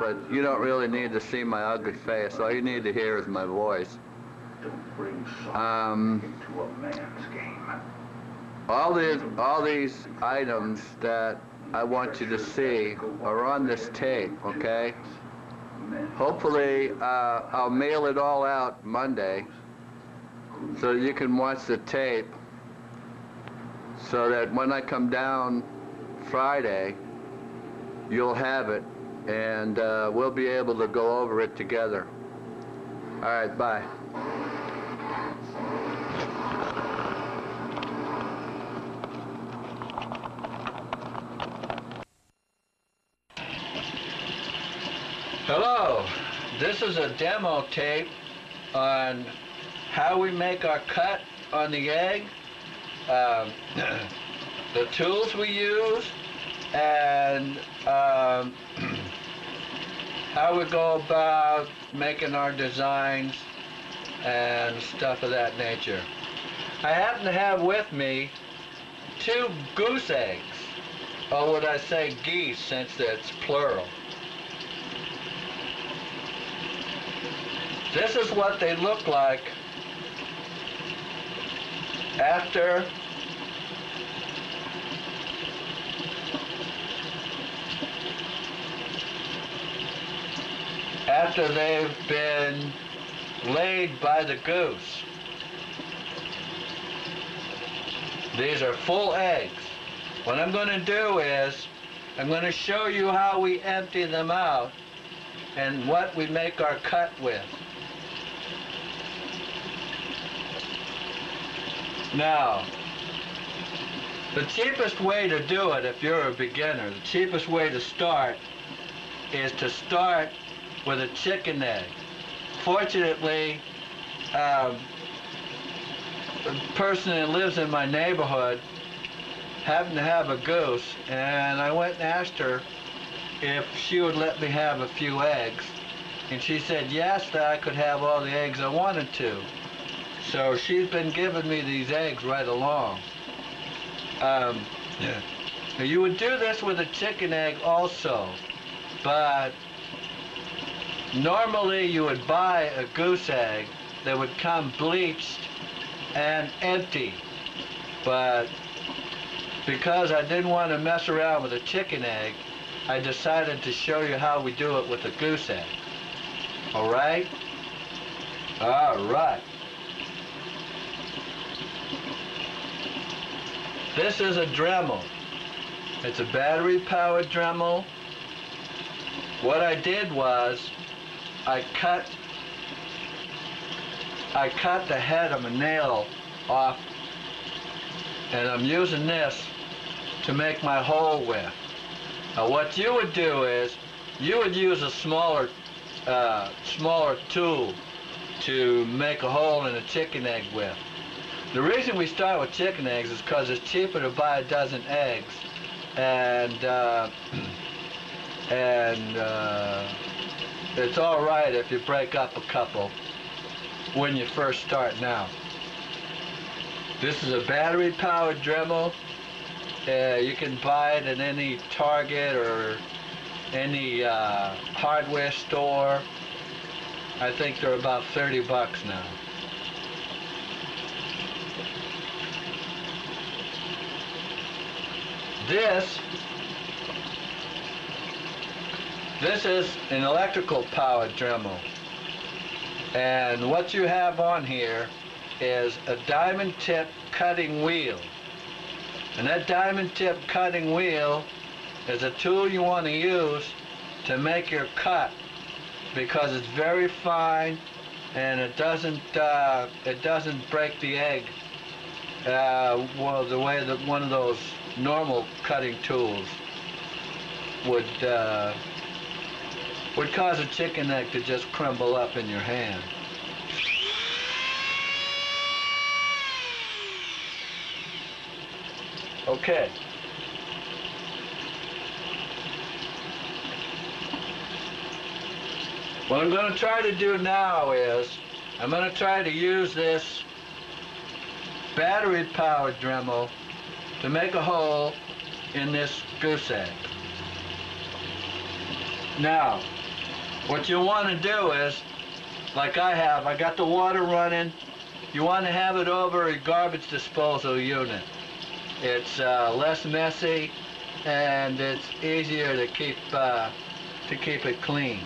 but you don't really need to see my ugly face. All you need to hear is my voice. All these items that I want you to see are on this tape, okay? Hopefully, I'll mail it all out Monday so you can watch the tape, so that when I come down Friday, you'll have it, and we'll be able to go over it together. All right, bye. Hello, this is a demo tape on how we make our cut on the egg, the tools we use, and how we go about making our designs and stuff of that nature. I happen to have with me 2 goose eggs, or would I say geese since it's plural. This is what they look like after they've been laid by the goose. These are full eggs. What I'm going to do is I'm going to show you how we empty them out and what we make our cut with. Now, the cheapest way to do it if you're a beginner, the cheapest way to start is to start with a chicken egg. Fortunately, the person that lives in my neighborhood happened to have a goose, and I went and asked her if she would let me have a few eggs, and she said yes, that I could have all the eggs I wanted to. So she's been giving me these eggs right along. You would do this with a chicken egg also, but normally you would buy a goose egg that would come bleached and empty. But because I didn't want to mess around with a chicken egg, I decided to show you how we do it with a goose egg. All right? All right. This is a Dremel. It's a battery-powered Dremel. What I did was I cut the head of a nail off, and I'm using this to make my hole with. Now what you would do is you would use a smaller tool to make a hole in a chicken egg with. The reason we start with chicken eggs is because it's cheaper to buy a dozen eggs, and it's all right if you break up a couple when you first start out. This is a battery-powered Dremel. You can buy it at any Target or any hardware store. I think they're about 30 bucks now. This is an electrical powered Dremel, and what you have on here is a diamond tip cutting wheel, and that diamond tip cutting wheel is a tool you want to use to make your cut, because it's very fine and it doesn't break the egg well, the way that one of those normal cutting tools would cause a chicken egg to just crumble up in your hand. Okay. What I'm going to try to do now is I'm going to try to use this battery-powered Dremel to make a hole in this goose egg. Now, What you want to do is, like I got the water running. You want to have it over a garbage disposal unit. It's less messy and it's easier to keep it clean.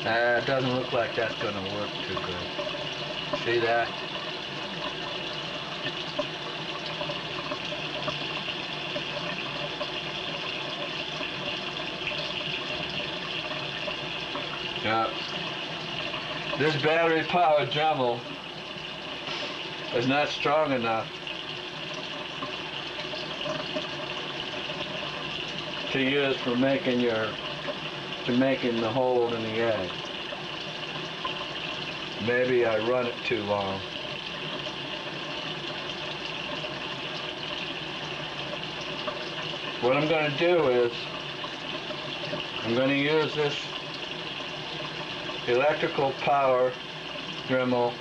It doesn't look like that's going to work too good. See that? Yeah. This battery-powered Dremel is not strong enough to use for making the hole in the egg. Maybe I run it too long. What I'm going to do is I'm going to use this electrical power Dremel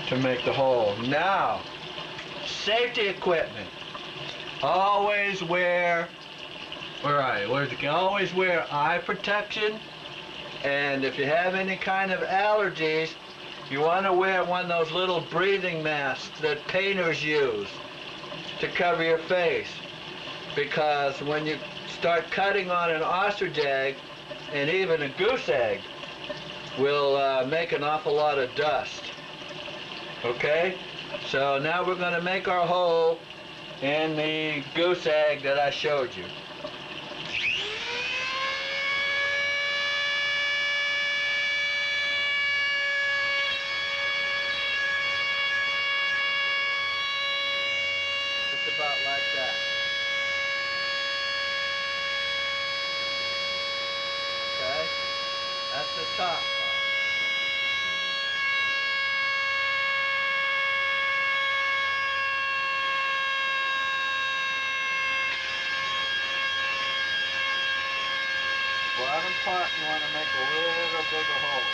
to make the hole. Now, safety equipment. Always wear, always wear eye protection, and if you have any kind of allergies, you want to wear one of those little breathing masks that painters use to cover your face, because when you start cutting on an ostrich egg, and even a goose egg, will make an awful lot of dust. Okay? So now we're going to make our hole in the goose egg that I showed you. Just about like that. Okay? That's the top part. Bottom part, you want to make a little bigger hole.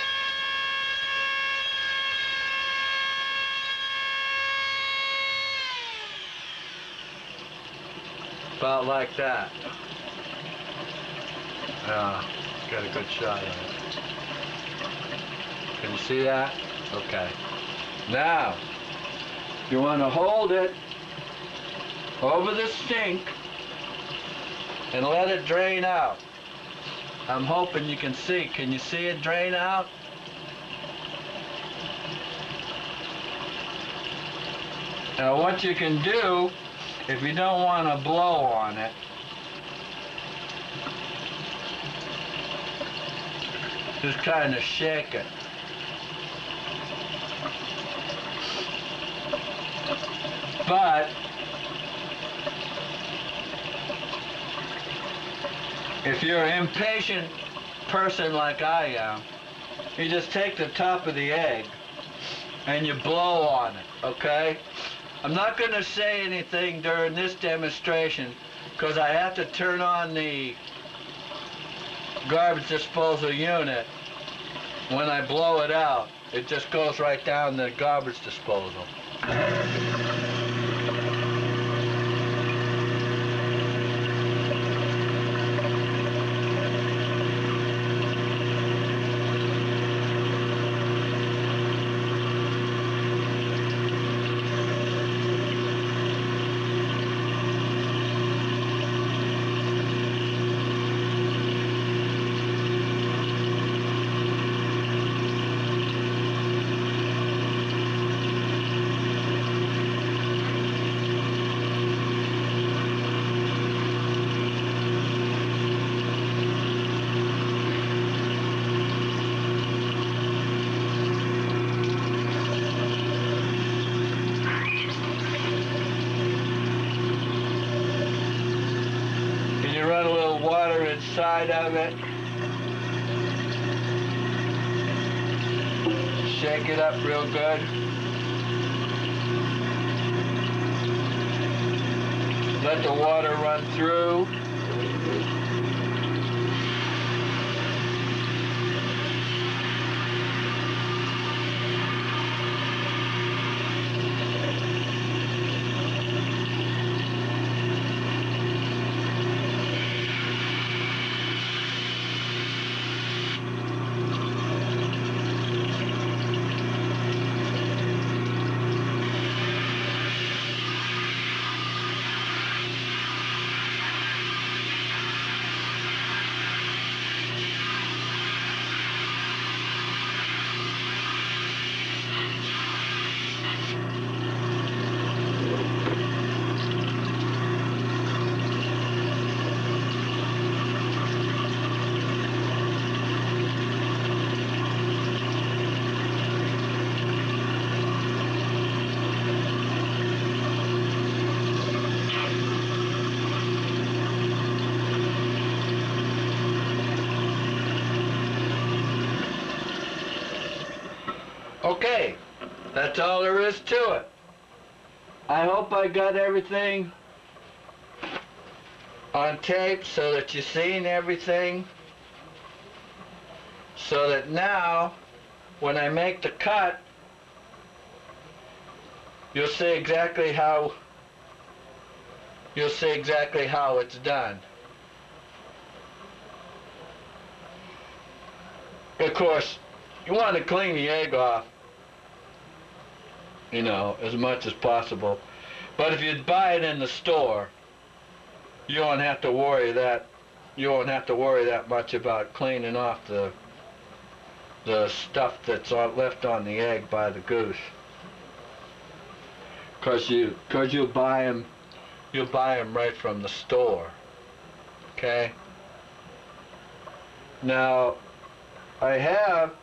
About like that. Got a good shot of it. Can you see that? Okay. Now, you want to hold it over the sink and let it drain out. I'm hoping you can see. Can you see it drain out? Now what you can do, if you don't want to blow on it, just kind of shake it. But if you're an impatient person like I am, you just take the top of the egg and you blow on it, okay? I'm not going to say anything during this demonstration because I have to turn on the garbage disposal unit. When I blow it out, it just goes right down the garbage disposal. Run a little water inside of it. Shake it up real good. Let the water run through. Okay, that's all there is to it. I hope I got everything on tape so that you've seen everything, so that now when I make the cut, you'll see exactly how it's done. Of course, you want to clean the egg off, you know, as much as possible. But if you buy it in the store, you won't have to worry that much about cleaning off the stuff that's left on the egg by the goose. Cause you'll buy them right from the store. Okay. Now, I have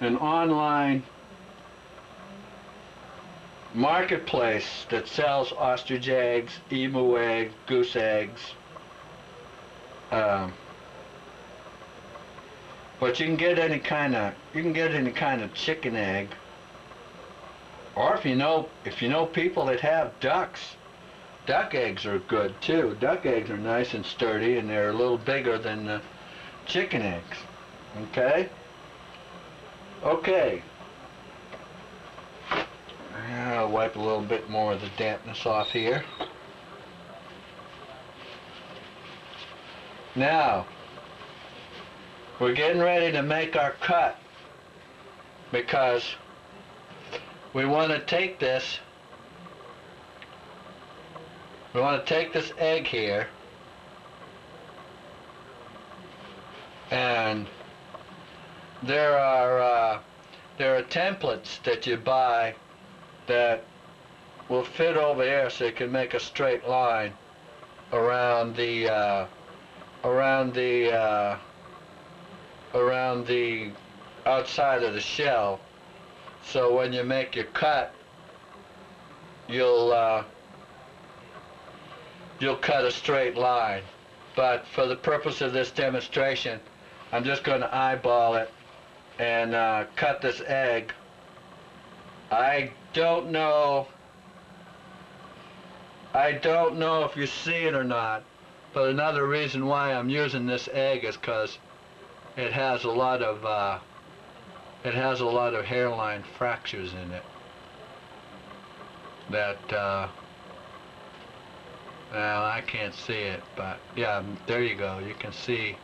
an online marketplace that sells ostrich eggs, emu eggs, goose eggs. But you can get any kind of chicken egg. Or if you know people that have ducks, duck eggs are good too. Duck eggs are nice and sturdy, and they're a little bigger than the chicken eggs. Okay? Okay. I'll wipe a little bit more of the dampness off here. Now, we're getting ready to make our cut, because we want to take this egg here, and there are templates that you buy that will fit over here, so you can make a straight line around the outside of the shell. So when you make your cut, you'll cut a straight line. But for the purpose of this demonstration, I'm just going to eyeball it and cut this egg. I don't know if you see it or not, but another reason why I'm using this egg is because it has a lot of hairline fractures in it that well, I can't see it, but yeah, there you go. You can see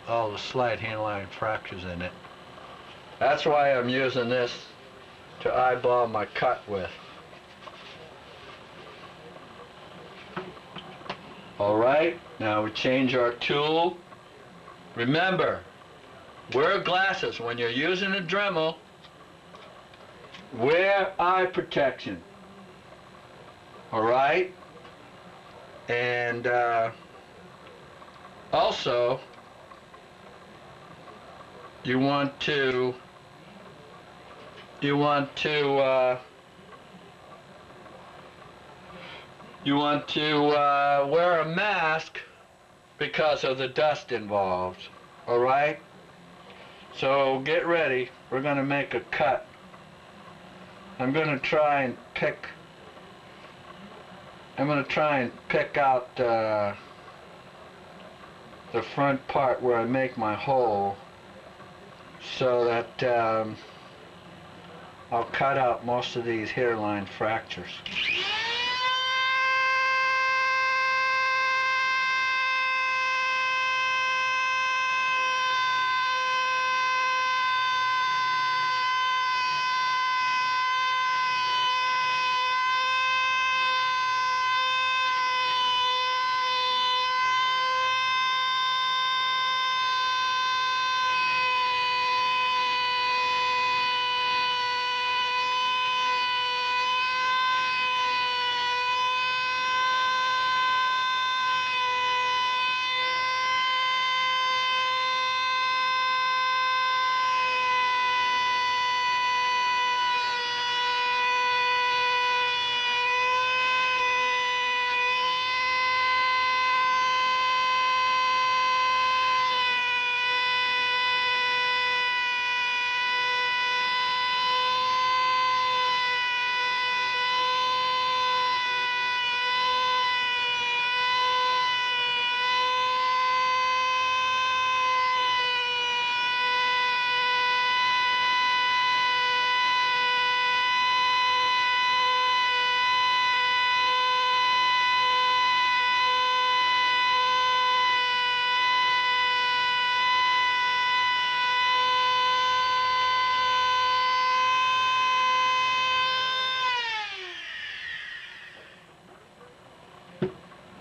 all the slight hairline fractures in it. That's why I'm using this to eyeball my cut with. Alright, now we change our tool. Remember, wear glasses. When you're using a Dremel, wear eye protection. Alright? And also, you want to wear a mask because of the dust involved. Alright? So get ready. We're going to make a cut. I'm going to try and pick out the front part where I make my hole, so that I'll cut out most of these hairline fractures.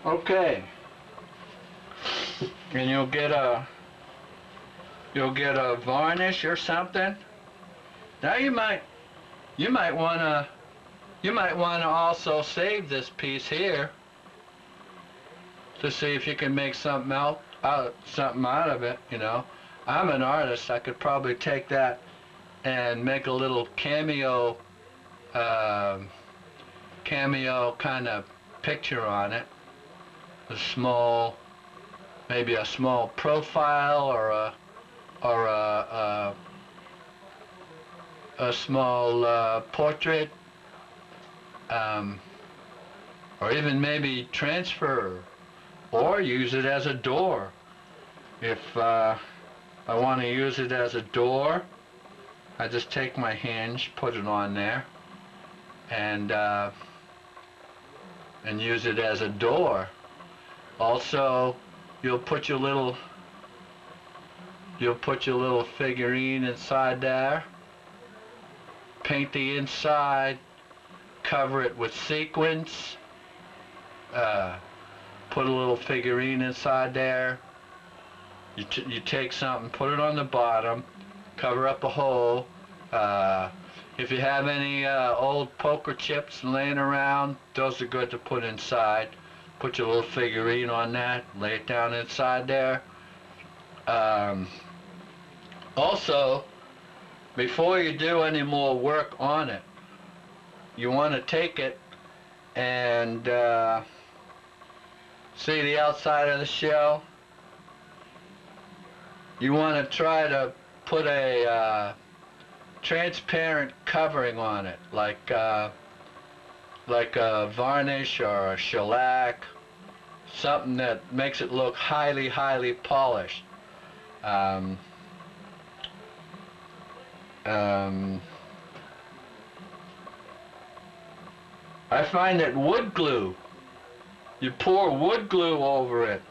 Okay. And you'll get a varnish or something. Now you might wanna also save this piece here to see if you can make something out of it, you know. I'm an artist. I could probably take that and make a little cameo kind of picture on it. Maybe a small profile or a small portrait, or even maybe transfer, or use it as a door. If I want to use it as a door, I just take my hinge, put it on there, and use it as a door. Also, you'll put your little figurine inside there, paint the inside, cover it with sequins, put a little figurine inside there. You take something, put it on the bottom, cover up a hole. If you have any old poker chips laying around, those are good to put inside. Put your little figurine on that, lay it down inside there. Also, before you do any more work on it, you want to take it and see the outside of the shell. You want to try to put a transparent covering on it, like a varnish or a shellac, something that makes it look highly, highly polished. I find that wood glue, you pour wood glue over it,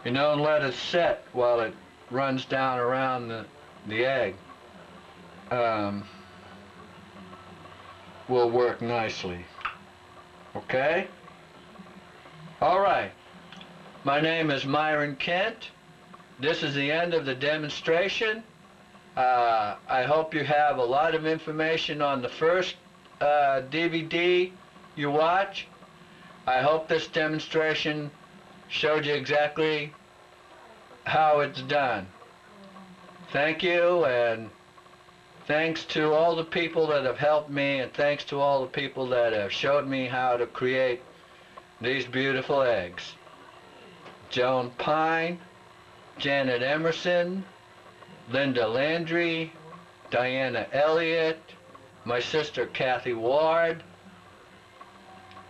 you know, and let it set while it runs down around the egg. Will work nicely. Okay? Alright. My name is Myron Kent. This is the end of the demonstration. I hope you have a lot of information on the first DVD you watch. I hope this demonstration showed you exactly how it's done. Thank you, and thanks to all the people that have helped me, and thanks to all the people that have showed me how to create these beautiful eggs. Joan Pine, Janet Emerson, Linda Landry, Diana Elliott, my sister Kathy Ward,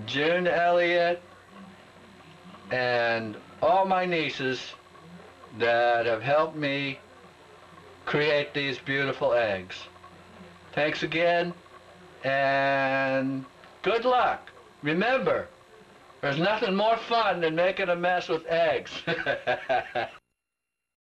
June Elliott, and all my nieces that have helped me create these beautiful eggs. Thanks again, and good luck. Remember, there's nothing more fun than making a mess with eggs.